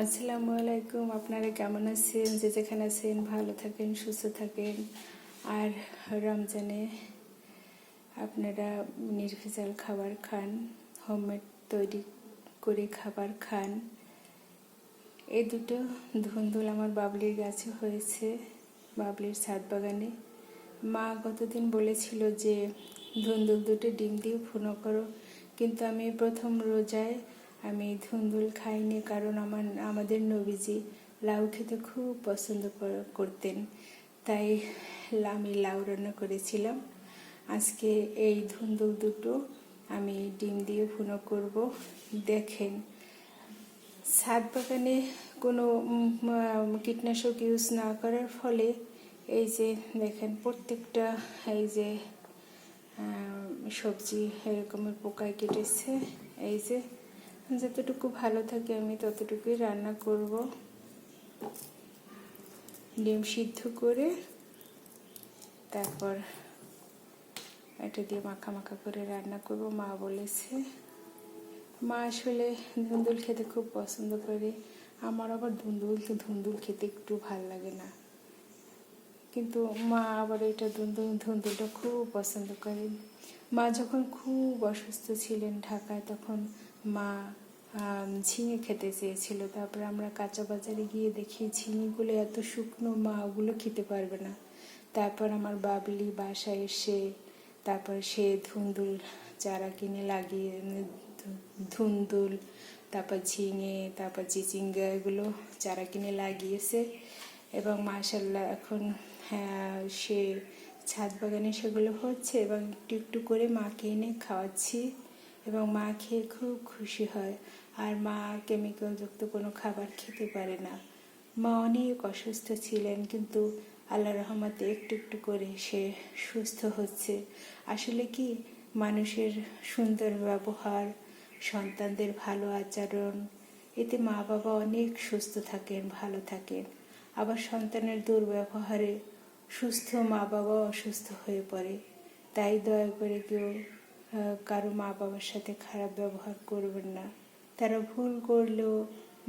আসসালামু আলাইকুম। আপনারা কেমন আছেন? যে যেখানে আছেন ভালো থাকেন, সুস্থ থাকেন। আর রমজানে আপনারা নির্ভেজাল খাবার খান, হোমমেড তৈরি করে খাবার খান। এই দুটো ধুন্দুল আমার বাবলির গাছে হয়েছে, বাবলির ছাদ বাগানে। মা গতদিন বলেছিল যে ধুন্দুল দুটো ডিম দিয়ে ভুনো করো, কিন্তু আমি প্রথম রোজায় আমি ধুন্দুল খাইনি, কারণ আমাদের নবীজি লাউ খেতে খুব পছন্দ করতেন। তাই আমি লাউ রান্না করেছিলাম। আজকে এই ধুন্দুল দুটো আমি ডিম দিয়ে ভুনো করব। দেখেন, ছাদ বাগানে কোনো কীটনাশক ইউজ না করার ফলে এই যে দেখেন প্রত্যেকটা এই যে সবজি এরকমের পোকায় কেটেছে। এই যে যতটুকু ভালো থাকে আমি ততটুকুই রান্না করব। ডিম সিদ্ধ করে তারপর এটা দিয়ে মাখা মাখা করে রান্না করব। মা বলেছে, মা আসলে ধুন্দুল খেতে খুব পছন্দ করে। আমার আবার ধুন্দুল খেতে একটু ভাল লাগে না, কিন্তু মা আবার এটা ধুন্দুলটা খুব পছন্দ করেন। মা যখন খুব অসুস্থ ছিলেন ঢাকায়, তখন মা ঝিঙে খেতে চেয়েছিল। তারপরে আমরা কাঁচা বাজারে গিয়ে দেখি ঝিঙেগুলো এত শুকনো, মা ওগুলো খেতে পারবে না। তারপর আমার বাবলি বাসায় এসে তারপর সে ধুন্দুল চারা কিনে লাগিয়ে, ধুন্দুল তারপর ঝিঙে তারপর চিচিঙ্গা এগুলো চারা কিনে লাগিয়েছে। এবং মাশাআল্লাহ এখন সে ছাদ বাগানে সেগুলো হচ্ছে, এবং একটু একটু করে মাকে এনে খাওয়াচ্ছি, এবং মা খেয়ে খুব খুশি হয়। আর মা কেমিক্যালযুক্ত কোনো খাবার খেতে পারে না। মা অনেক অসুস্থ ছিলেন, কিন্তু আল্লাহর রহমতে একটু একটু করে সে সুস্থ হচ্ছে। আসলে কি, মানুষের সুন্দর ব্যবহার, সন্তানদের ভালো আচরণ, এতে মা বাবা অনেক সুস্থ থাকেন, ভালো থাকেন। আবার সন্তানের দুর্ব্যবহারে সুস্থ মা বাবা অসুস্থ হয়ে পড়ে। তাই দয়া করে কেউ কারো মা বাবার সাথে খারাপ ব্যবহার করবেন না। তারা ভুল করলেও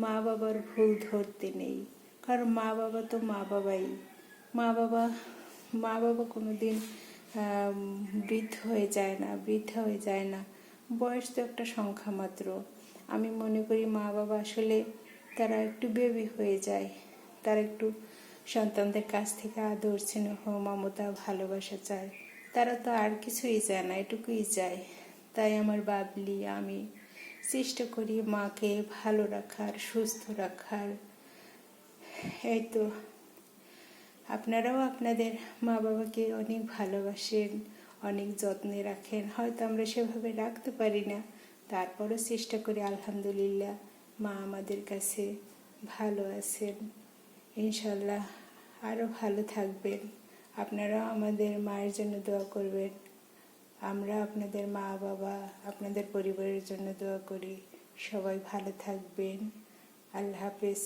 মা বাবার ভুল ধরতে নেই, কারণ মা বাবা তো মা বাবাই। মা বাবা কোনো দিন বৃদ্ধা হয়ে যায় না। বয়স তো একটা সংখ্যা মাত্র। আমি মনে করি মা বাবা আসলে তারা একটু বেবি হয়ে যায়, তারা একটু সন্তানদের কাছ থেকে আদর, স্নেহ, মমতা, ভালোবাসা চায়। তারা তো আর কিছুই চায় না, এটুকুই চায়। তাই আমার বাবলি আমি চেষ্টা করি মাকে ভালো রাখার, সুস্থ রাখার। এই তো, আপনারাও আপনাদের মা বাবাকে অনেক ভালোবাসেন, অনেক যত্নে রাখেন। হয়তো আমরা সেভাবে রাখতে পারি না, তারপরও চেষ্টা করি। আলহামদুলিল্লাহ, মা আমাদের কাছে ভালো আছেন। ইনশাল্লাহ আরও ভালো থাকবেন। আপনারাও আমাদের মায়ের জন্য দোয়া করবেন। আমরা আপনাদের মা বাবা, আপনাদের পরিবারের জন্য দোয়া করি। সবাই ভালো থাকবেন। আল্লাহ হাফেজ।